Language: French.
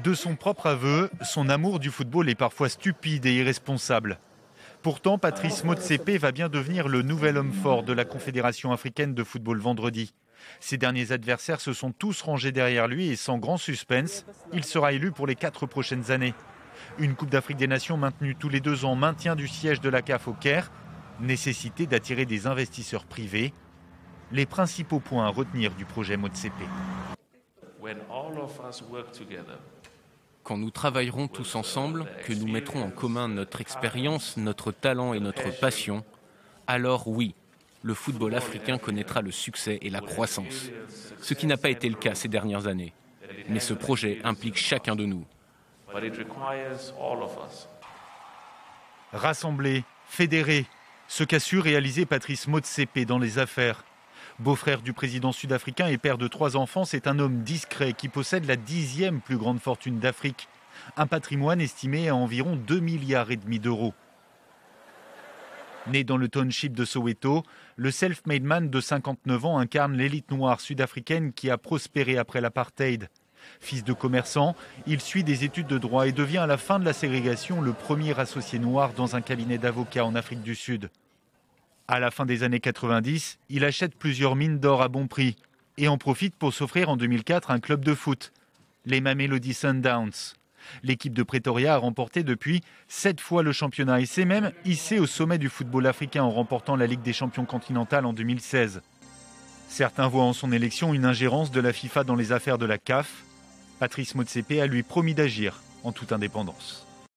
De son propre aveu, son amour du football est parfois stupide et irresponsable. Pourtant, Patrice Motsepe va bien devenir le nouvel homme fort de la Confédération africaine de football vendredi. Ses derniers adversaires se sont tous rangés derrière lui et sans grand suspense, il sera élu pour les 4 prochaines années. Une Coupe d'Afrique des Nations maintenue tous les 2 ans, maintien du siège de la CAF au Caire, nécessité d'attirer des investisseurs privés. Les principaux points à retenir du projet Motsepe. Quand nous travaillerons tous ensemble, que nous mettrons en commun notre expérience, notre talent et notre passion, alors oui, le football africain connaîtra le succès et la croissance. Ce qui n'a pas été le cas ces dernières années. Mais ce projet implique chacun de nous. Rassembler, fédérer, ce qu'a su réaliser Patrice Motsepe dans les affaires. Beau-frère du président sud-africain et père de 3 enfants, c'est un homme discret qui possède la 10e plus grande fortune d'Afrique. Un patrimoine estimé à environ 2,5 milliards d'euros. Né dans le township de Soweto, le self-made man de 59 ans incarne l'élite noire sud-africaine qui a prospéré après l'apartheid. Fils de commerçant, il suit des études de droit et devient à la fin de la ségrégation le premier associé noir dans un cabinet d'avocats en Afrique du Sud. À la fin des années 90, il achète plusieurs mines d'or à bon prix et en profite pour s'offrir en 2004 un club de foot, les Mamelodi Sundowns. L'équipe de Pretoria a remporté depuis 7 fois le championnat et s'est même hissée au sommet du football africain en remportant la Ligue des champions continentale en 2016. Certains voient en son élection une ingérence de la FIFA dans les affaires de la CAF. Patrice Motsepe a lui promis d'agir en toute indépendance.